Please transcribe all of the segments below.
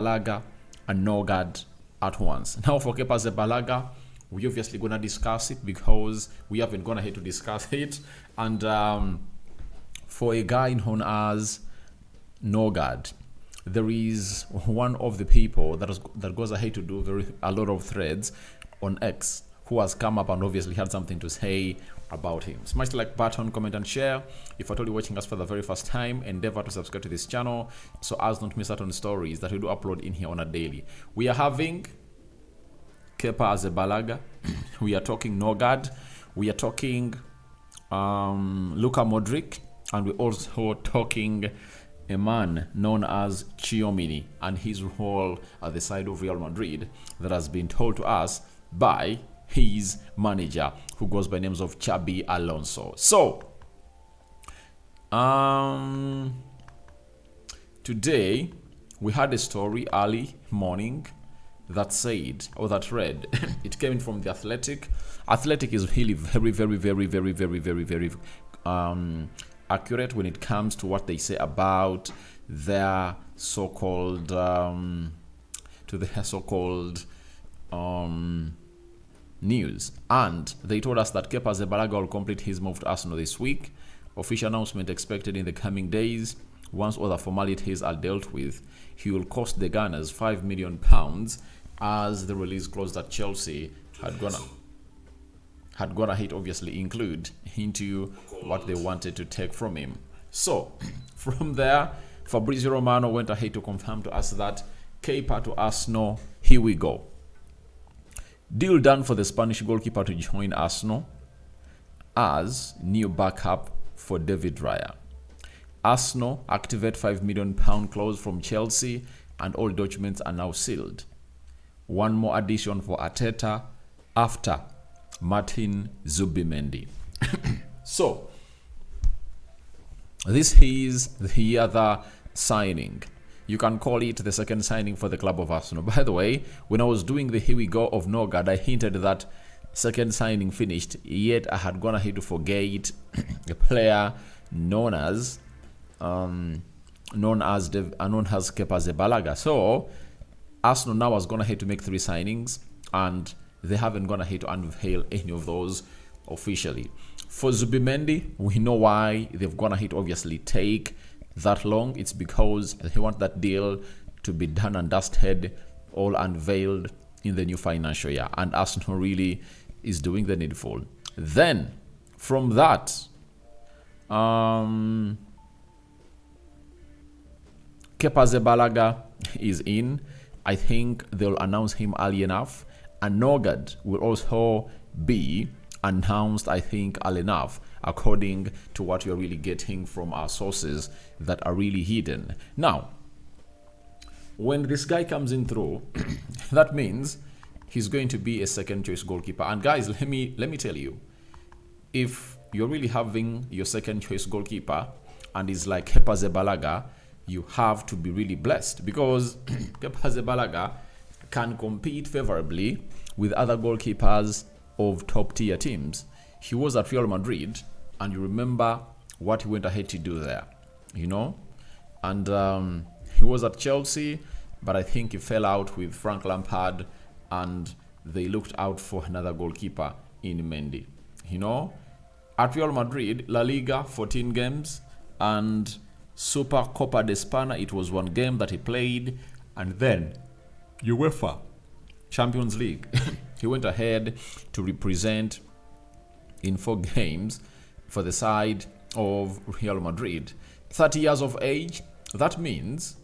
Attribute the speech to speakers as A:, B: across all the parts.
A: Balaga and Norgaard at once. Now for Kepa Balaga, we're obviously going to discuss it because we haven't gone ahead to discuss it. And for a guy known as Norgaard, there is one of the people that goes ahead to do a lot of threads on X who has come up and obviously had something to say about him. Smash the like button, comment and share. If you're totally watching us for the very first time, endeavor to subscribe to this channel so as not to miss out on stories that we do upload in here on a daily. We are having Kepa Balaga, we are talking Norgaard, we are talking Luka Modric, and we're also talking a man known as Tchouameni and his role at the side of Real Madrid that has been told to us by his manager, who goes by names of Xabi Alonso. So, today we had a story early morning that said, or that read, it came in from the Athletic. Athletic is really very accurate when it comes to what they say about their so-called news. And they told us that Kepa Balaga will complete his move to Arsenal this week. Official announcement expected in the coming days. Once all the formalities are dealt with, he will cost the Gunners £5 million, as the release clause that Chelsea had gonna hit obviously include into what they wanted to take from him. So from there, Fabrizio Romano went ahead to confirm to us that Kepa to Arsenal, here we go. Deal done for the Spanish goalkeeper to join Arsenal as new backup for David Raya. Arsenal activate £5 million clause from Chelsea and all documents are now sealed. One more addition for Arteta after Martin Zubimendi. So, this is the other signing. You can call it the second signing for the club of Arsenal. By the way, when I was doing the here we go of Norgaard, I hinted that second signing finished, yet I had gone ahead to forget a player known as Kepa Balaga. So Arsenal now has gone ahead to make 3 signings, and they haven't gone ahead to unveil any of those officially. For Zubimendi, we know why they've gone ahead to obviously take that long. It's because they want that deal to be done and dusted, all unveiled in the new financial year, and Arsenal really is doing the needful. Then from that, Kepa Balaga is in. I think they'll announce him early enough, and Norgaard will also be announced, I think, early enough, according to what you're really getting from our sources that are really hidden. Now, when this guy comes in through, that means he's going to be a second choice goalkeeper. And guys, let me tell you, if you're really having your second choice goalkeeper and is like Kepa Balaga, you have to be really blessed, because Kepa Balaga can compete favorably with other goalkeepers of top tier teams. He was at Real Madrid, and you remember what he went ahead to do there, you know. And he was at Chelsea, but I think he fell out with Frank Lampard, and they looked out for another goalkeeper in Mendy, you know. At Real Madrid, La Liga 14 games, and Super Copa de España, it was 1 game that he played, and then UEFA Champions League he went ahead to represent in 4 games for the side of Real Madrid. 30 years of age. That means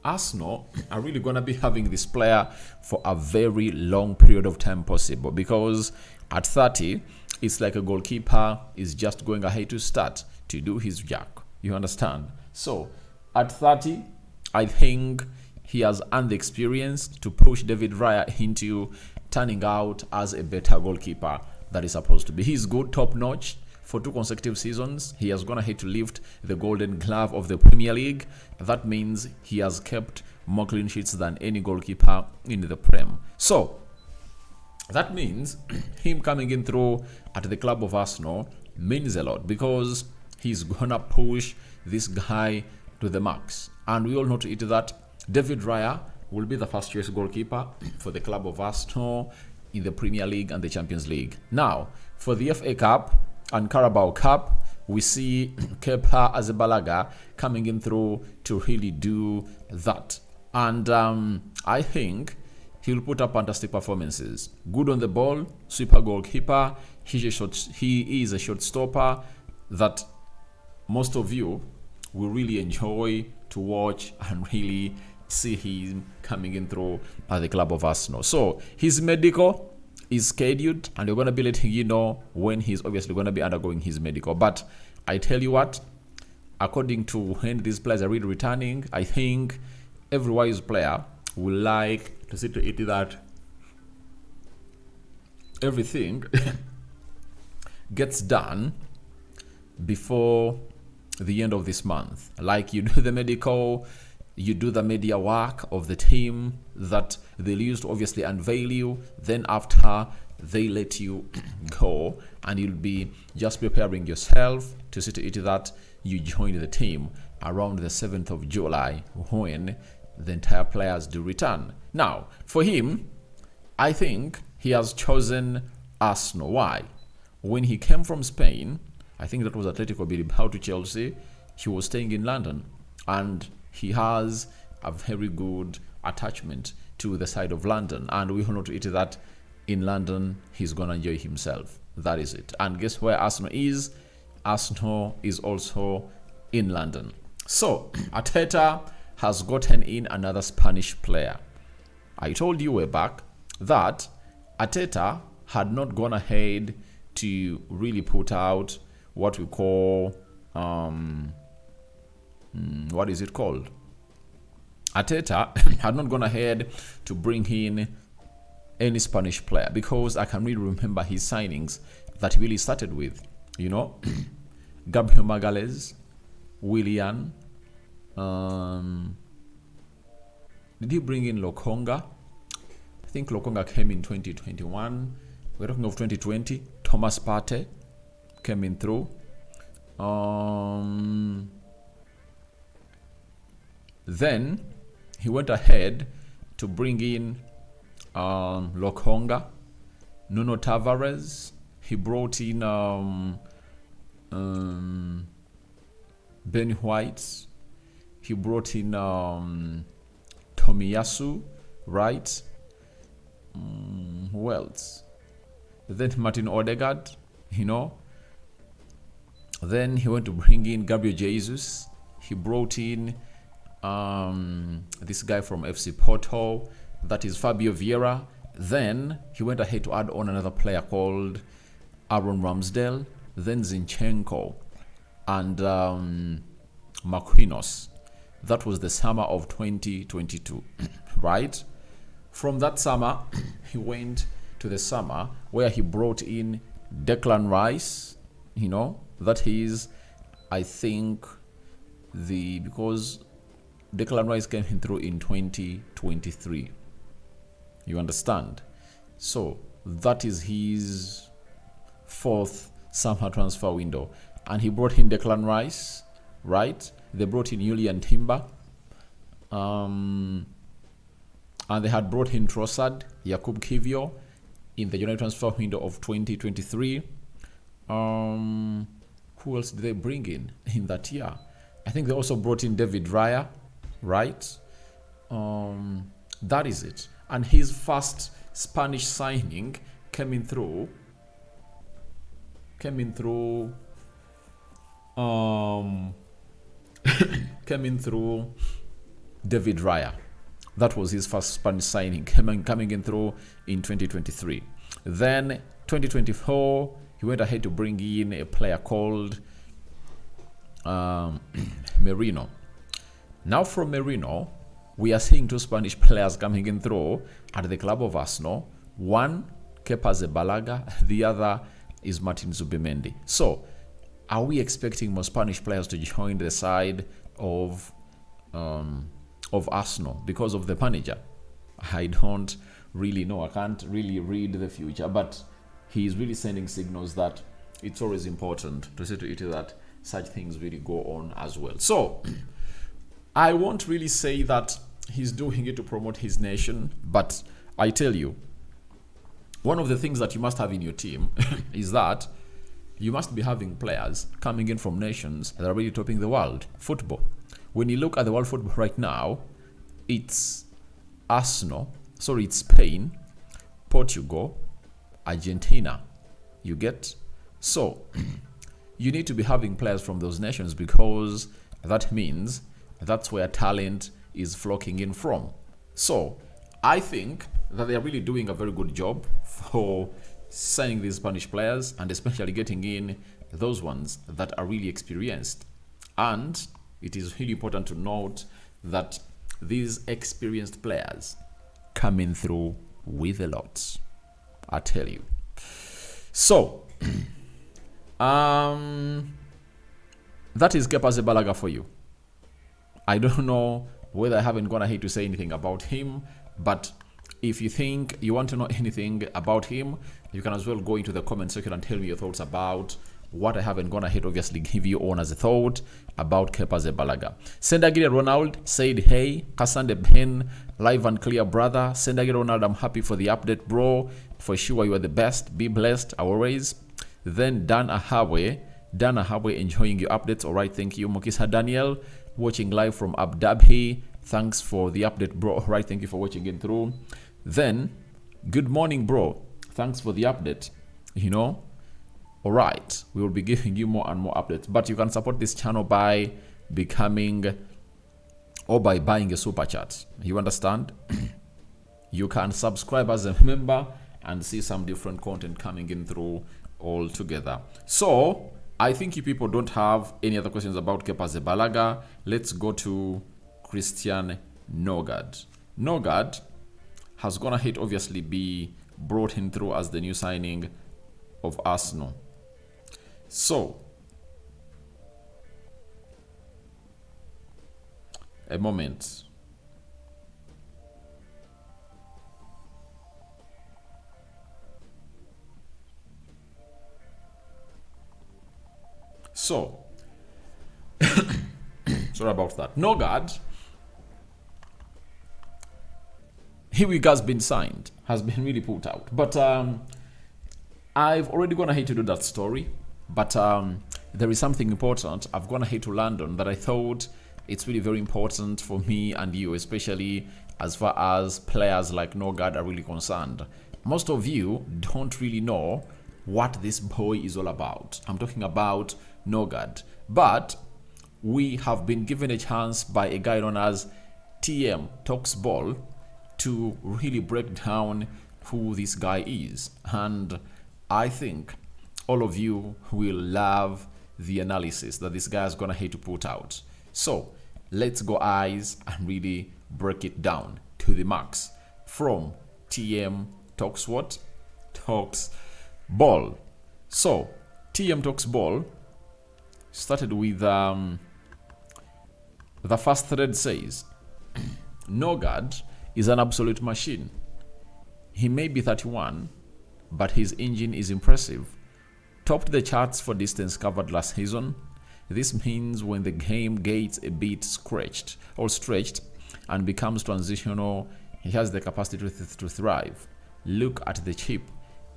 A: Arsenal are really going to be having this player for a very long period of time possible, because at 30, it's like a goalkeeper is just going ahead to start to do his job. You understand? So at 30, I think he has earned the experience to push David Raya into turning out as a better goalkeeper that is supposed to be. He's good, top notch. For 2 consecutive seasons, he has gone ahead to lift the Golden Glove of the Premier League. That means he has kept more clean sheets than any goalkeeper in the Prem. So that means him coming in through at the club of Arsenal means a lot, because he's gonna push this guy to the max. And we all know to it that David Raya will be the first choice goalkeeper for the club of Arsenal in the Premier League and the Champions League. Now, for the FA Cup and Carabao Cup, we see Kepa Arrizabalaga coming in through to really do that. And I think he'll put up fantastic performances. Good on the ball, super goalkeeper. He is a short stopper that most of you will really enjoy to watch and really see him coming in through at the club of Arsenal. So his medical is scheduled, and we're going to be letting you know when he's obviously going to be undergoing his medical. But I tell you what, according to when these players are really returning, I think every wise player would like to see to it that everything gets done before the end of this month. Like, you do the medical, you do the media work of the team that they'll use to obviously unveil you. Then after, they let you go, and you'll be just preparing yourself to see to it that you join the team around the 7th of July when the entire players do return. Now, for him, I think he has chosen Arsenal. Why? When he came from Spain, I think that was Atletico Bilbao to Chelsea, he was staying in London, and he has a very good attachment to the side of London, and we all know to it that in London he's gonna enjoy himself. That is it. And guess where Arsenal is? Arsenal is also in London. So Arteta has gotten in another Spanish player. I told you way back that Arteta had not gone ahead to really put out what we call what is it called? Arteta had not gone ahead to bring in any Spanish player, because I can really remember his signings that he really started with. You know, Gabriel Magalhaes, Willian. Did he bring in Lokonga? I think Lokonga came in 2021. We're talking of 2020. Thomas Partey came in through. Then he went ahead to bring in Lokonga, Nuno Tavares. He brought in Ben White. He brought in Tomiyasu, right? Who else? Then Martin Odegaard, you know. Then he went to bring in Gabriel Jesus. He brought in this guy from FC Porto, that is Fabio Vieira. Then he went ahead to add on another player called Aaron Ramsdale, then Zinchenko, and Marquinhos. That was the summer of 2022, right? From that summer, he went to the summer where he brought in Declan Rice, you know. That is, I think, because Declan Rice came in through in 2023. You understand? So that is his fourth summer transfer window. And he brought in Declan Rice, right? They brought in Julian Timber. And they had brought in Trossard, Jakub Kiwior in the January transfer window of 2023. Who else did they bring in that year? I think they also brought in David Raya, right? That is it. And his first Spanish signing came in through David Raya. That was his first Spanish signing, coming in through in 2023. Then 2024, he went ahead to bring in a player called Merino. Now from Merino, we are seeing two Spanish players coming in through at the club of Arsenal. One, Kepa Arrizabalaga. The other is Martin Zubimendi. So, are we expecting more Spanish players to join the side of Arsenal because of the manager? I don't really know. I can't really read the future, but he's really sending signals that it's always important to see to it that such things really go on as well. So I won't really say that he's doing it to promote his nation. But I tell you, one of the things that you must have in your team is that you must be having players coming in from nations that are really topping the world football. When you look at the world football right now, it's it's Spain, Portugal, Argentina. You get? So you need to be having players from those nations, because that means that's where talent is flocking in from. So I think that they are really doing a very good job for signing these Spanish players, and especially getting in those ones that are really experienced. And it is really important to note that these experienced players come in through with a lot, I tell you. So that is Kepa Arrizabalaga for you. I don't know whether I haven't gone ahead to say anything about him, but if you think you want to know anything about him, you can as well go into the comment section and tell me your thoughts about what I haven't gone ahead, obviously give you on as a thought about Kepa Arrizabalaga. Sendagire Ronald said, hey, Kasande Ben, live and clear, brother. Sendagire Ronald, I'm happy for the update, bro. For sure, you are the best. Be blessed always. Then Dan Ahawe, enjoying your updates. All right, thank you. Mokisa Daniel, watching live from Abu Dhabi. Thanks for the update, bro. All right, thank you for watching it through. Then, good morning, bro. Thanks for the update. All right, we will be giving you more and more updates, but you can support this channel by becoming or by buying a super chat. You understand? You can subscribe as a member and see some different content coming in through all together. So I think you people don't have any other questions about Kepa Arrizabalaga. Let's go to Christian Norgaard. Norgaard has gone ahead, obviously, be brought in through as the new signing of Arsenal. So, a moment. So, sorry about that. Norgaard, has been signed, has been really put out. But I've already gone ahead to do that story. But there is something important I've gone ahead to land on that I thought it's really very important for me and you, especially as far as players like Norgaard are really concerned. Most of you don't really know what this boy is all about. I'm talking about Norgaard. But we have been given a chance by a guy known as TM Talks Ball to really break down who this guy is. And I think all of you will love the analysis that this guy is gonna hate to put out. So let's go eyes and really break it down to the max from TM Talks what? Talks Ball. So TM Talks Ball started with the first thread says Norgaard is an absolute machine. He may be 31, but his engine is impressive. Topped the charts for distance covered last season. This means when the game gets a bit stretched and becomes transitional, he has the capacity to thrive. Look at the chip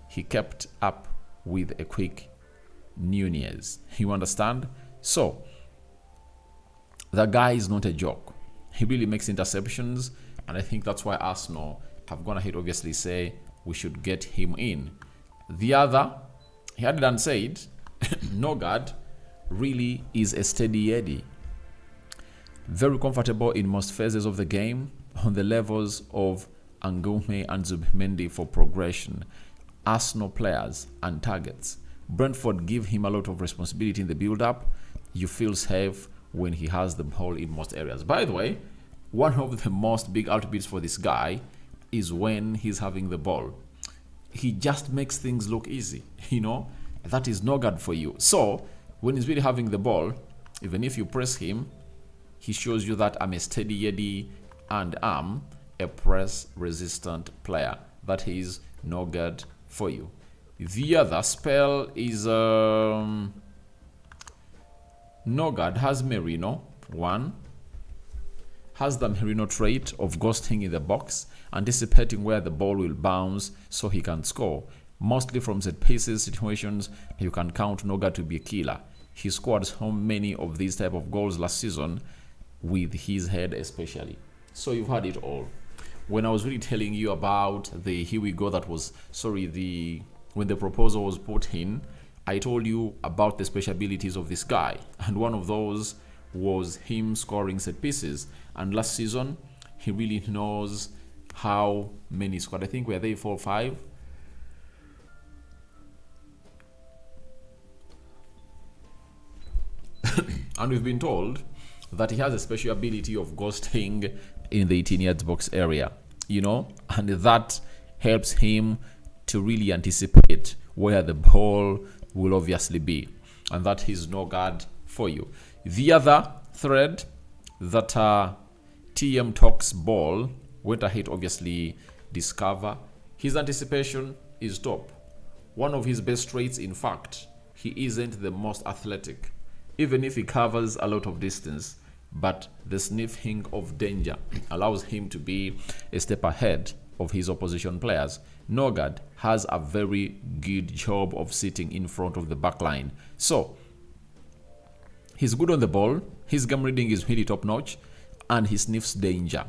A: he kept up with a quick Nunez. You understand? So, the guy is not a joke. He really makes interceptions, and I think that's why Arsenal have gone ahead, obviously, say we should get him in. The other, he had done said, Norgaard really is a steady Eddie. Very comfortable in most phases of the game, on the levels of Angume and Tchouameni for progression, Arsenal players and targets. Brentford give him a lot of responsibility in the build-up. You feel safe when he has the ball in most areas. By the way, one of the most big attributes for this guy is when he's having the ball. He just makes things look easy, that is Norgaard for you. So when he's really having the ball, even if you press him, he shows you that I'm a steady Eddie and I'm a press resistant player. That is Norgaard for you. The other spell is Norgaard has Merino 1, has the Merino trait of ghosting in the box, anticipating where the ball will bounce so he can score. Mostly from set pieces situations, you can count Norgaard to be a killer. He scored so many of these type of goals last season with his head especially. So you've had it all. When I was really telling you about the here we go that was, when the proposal was put in, I told you about the special abilities of this guy. And one of those was him scoring set pieces. And last season, he really knows how many scored. I think we are there 4 or 5. And we've been told that he has a special ability of ghosting in the 18 yards box area, and that helps him to really anticipate where the ball will obviously be. And that is Norgaard for you. The other thread that TM Talks Ball went ahead obviously discover, his anticipation is top. One of his best traits, in fact, he isn't the most athletic, even if he covers a lot of distance, but the sniffing of danger allows him to be a step ahead of his opposition players. Norgaard has a very good job of sitting in front of the back line. So, he's good on the ball, his game reading is really top notch, and he sniffs danger.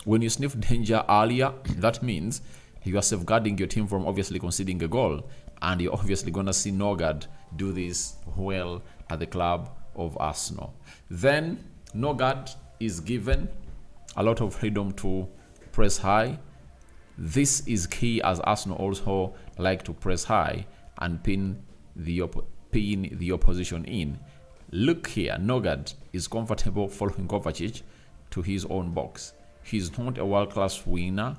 A: When you sniff danger earlier, that means you are safeguarding your team from obviously conceding a goal, and you're obviously going to see Norgaard do this well at the club of Arsenal. Then Norgaard is given a lot of freedom to press high. This is key, as Arsenal also like to press high and pin the opposition in. Look here, Norgaard is comfortable following Kovacic to his own box. He's not a world-class winner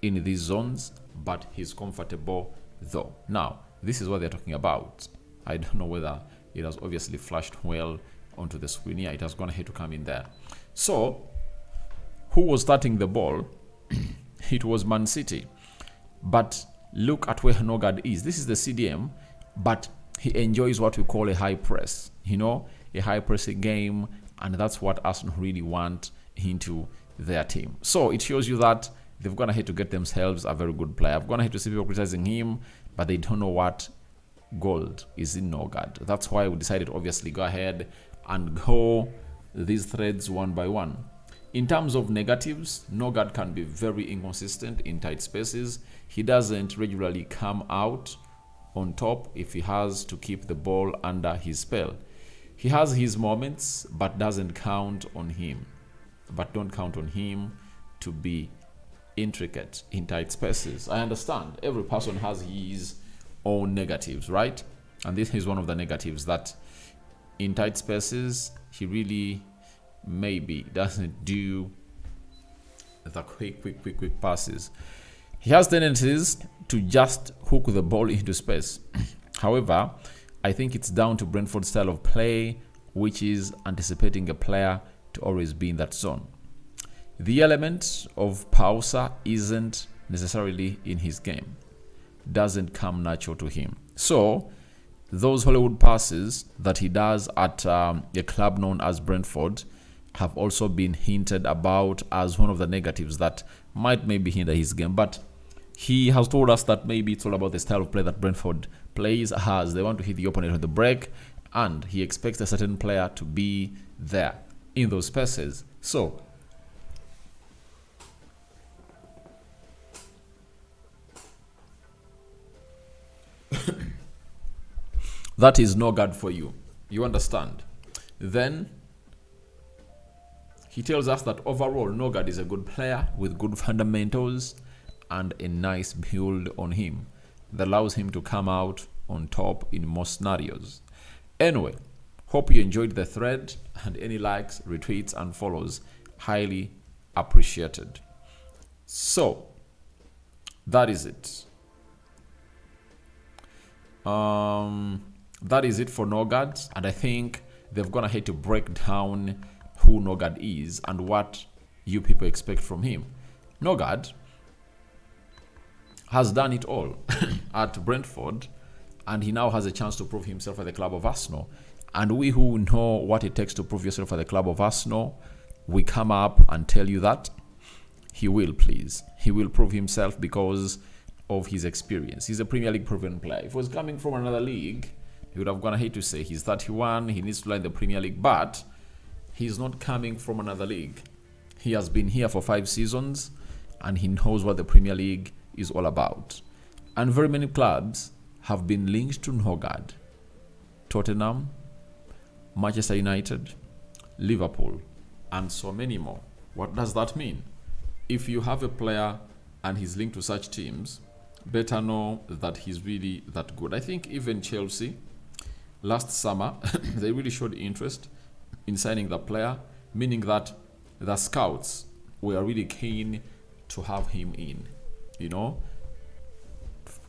A: in these zones, but he's comfortable though. Now, this is what they're talking about. I don't know whether it has obviously flashed well onto the screen here. It has gone ahead to come in there. So, who was starting the ball? It was Man City. But look at where Norgaard is. This is the CDM, but he enjoys what we call a high press. A high pressing game, and that's what Arsenal really want into their team. So it shows you that they've gone ahead to get themselves a very good player. I've gone ahead to see people criticizing him, but they don't know what gold is in Norgaard. That's why we decided to obviously go ahead and go these threads one by one. In terms of negatives, Norgaard can be very inconsistent in tight spaces. He doesn't regularly come out on top if he has to keep the ball under his spell. He has his moments, but don't count on him to be intricate in tight spaces. I understand every person has his own negatives, right? And this is one of the negatives, that in tight spaces he really maybe doesn't do the quick passes. He has tendencies to just hook the ball into space. However, I think it's down to Brentford's style of play, which is anticipating a player to always be in that zone. The element of pausa isn't necessarily in his game. Doesn't come natural to him. So, those Hollywood passes that he does at a club known as Brentford have also been hinted about as one of the negatives that might maybe hinder his game. But he has told us that maybe it's all about the style of play that Brentford plays, as they want to hit the opponent on the break, and he expects a certain player to be there in those spaces. So, that is Norgaard for you. You understand? Then he tells us that overall Norgaard is a good player with good fundamentals and a nice build on him that allows him to come out on top in most scenarios. Anyway, hope you enjoyed the thread, and any likes, retweets, and follows highly appreciated. So, that is it. That is it for Norgaard, and I think they've gone ahead to break down who Norgaard is and what you people expect from him. Norgaard has done it all at Brentford, and he now has a chance to prove himself at the club of Arsenal. And we who know what it takes to prove yourself at the club of Arsenal we come up and tell you that? He will, please. He will prove himself because of his experience. He's a Premier League proven player. If he was coming from another league, he would have gone ahead to say he's 31, he needs to learn the Premier League, but he's not coming from another league. He has been here for 5 seasons and he knows what the Premier League is all about. And very many clubs have been linked to Norgaard. Tottenham, Manchester United, Liverpool, and so many more. What does that mean? If you have a player and he's linked to such teams, better know that he's really that good. I think even Chelsea, last summer, they really showed interest in signing the player, meaning that the scouts were really keen to have him in,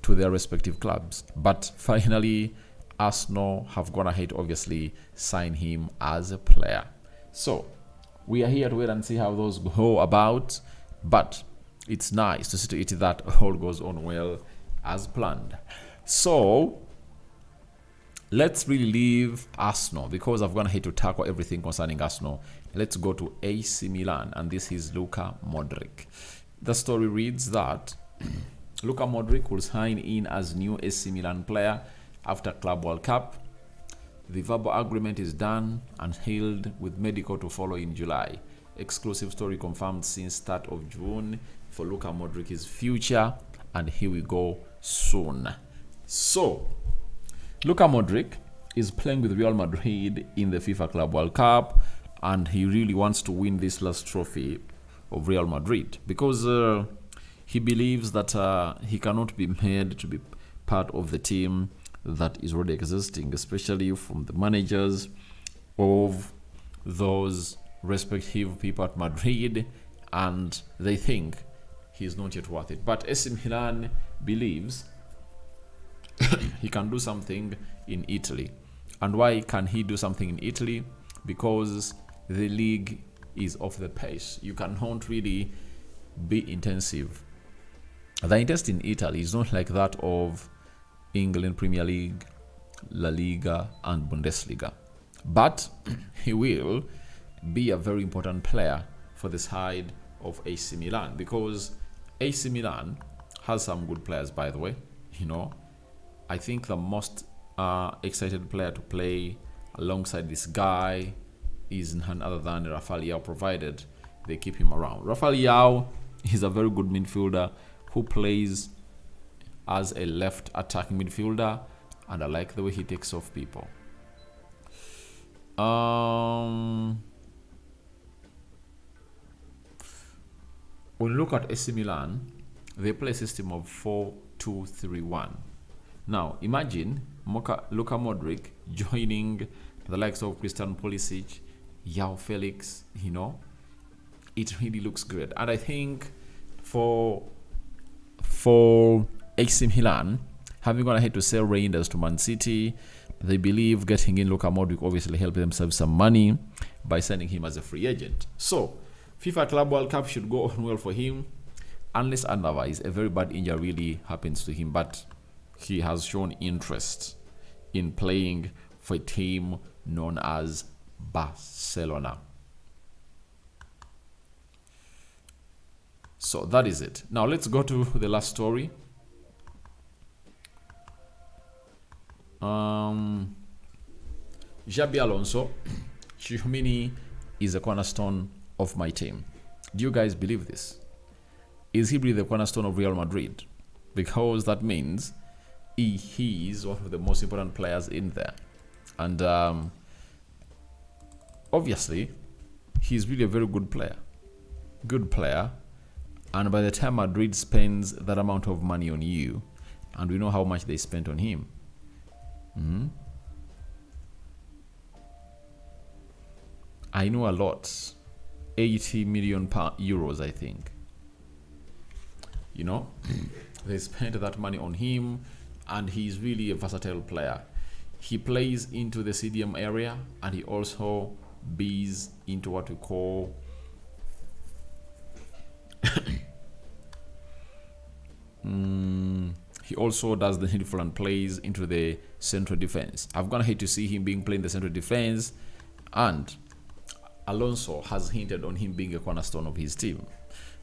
A: to their respective clubs. But finally, Arsenal have gone ahead, obviously, sign him as a player. So, we are here to wait and see how those go about. But it's nice to see to it that all goes on well as planned. So, let's really leave Arsenal because I've gone ahead to tackle everything concerning Arsenal. Let's go to AC Milan, and this is Luka Modric. The story reads that Luka Modric will sign in as new AC Milan player after Club World Cup. The verbal agreement is done and sealed with medical to follow in July. Exclusive story confirmed since start of June for Luka Modric's future, and here we go soon. So, Luka Modric is playing with Real Madrid in the FIFA Club World Cup, and he really wants to win this last trophy of Real Madrid because he believes that he cannot be made to be part of the team that is already existing, especially from the managers of those respective people at Madrid, and they think he's not yet worth it. But AC Milan believes he can do something in Italy. And why can he do something in Italy? Because the league is off the pace. You cannot really be intensive. The intensity in Italy is not like that of England Premier League, La Liga, and Bundesliga. But he will be a very important player for the side of AC Milan because AC Milan has some good players, by the way. I think the most excited player to play alongside this guy is none other than Rafael Leao, provided they keep him around. Rafael Leao is a very good midfielder who plays as a left attacking midfielder, and I like the way he takes off people. When you look at AC Milan, they play a system of 4-2-3-1. Now, imagine Luka Modric joining the likes of Christian Pulisic, João Felix, it really looks good. And I think for AC Milan, having gone ahead to sell Reinders to Man City, they believe getting in Luka Modric obviously help themselves some money by signing him as a free agent. So, FIFA Club World Cup should go on well for him, unless otherwise a very bad injury really happens to him. But he has shown interest in playing for a team known as Barcelona. So that is it. Now let's go to the last story. Xabi Alonso, Tchouameni is a cornerstone of my team. Do you guys believe this? Is he really the cornerstone of Real Madrid? Because that means he is one of the most important players in there. And obviously, he's really a very good player. Good player. And by the time Madrid spends that amount of money on you, and we know how much they spent on him, I know a lot. 80 million euros, I think. They spent that money on him, and he's really a versatile player. He plays into the CDM area, and he also bees into what we call he also does the needful and plays into the central defense. I've gone ahead to see him being played in the central defense, and Alonso has hinted on him being a cornerstone of his team.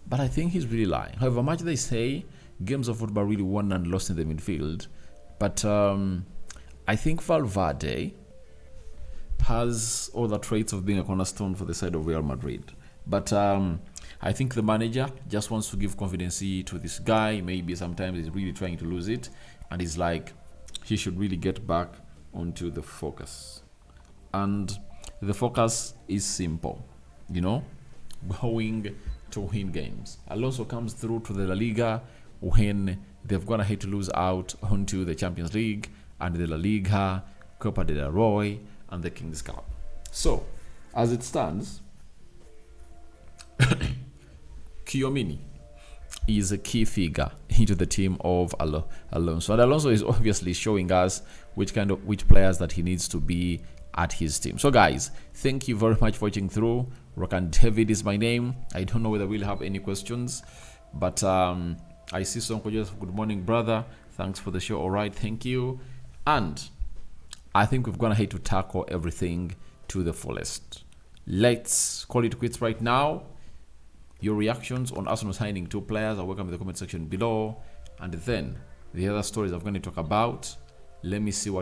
A: But I think he's really lying. However much they say games of football really won and lost in the midfield, but I think Valverde has all the traits of being a cornerstone for the side of Real Madrid. But I think the manager just wants to give confidence to this guy. Maybe sometimes he's really trying to lose it, and he's like, he should really get back onto the focus. And the focus is simple, going to win games. Alonso comes through to the La Liga when they've gone ahead to lose out onto the Champions League and the La Liga, Copa del Rey, and the King's Cup. So, as it stands, Tchouameni is a key figure into the team of Alonso. And Alonso is obviously showing us which players that he needs to be at his team. So guys, thank you very much for watching through. Rokani David is my name. I don't know whether we'll have any questions, but I see some questions. Good morning, brother. Thanks for the show. All right, thank you. And I think we've gone ahead to tackle everything to the fullest. Let's call it quits right now. Your reactions on Arsenal signing 2 players are welcome in the comment section below. And then the other stories I'm going to talk about. Let me see what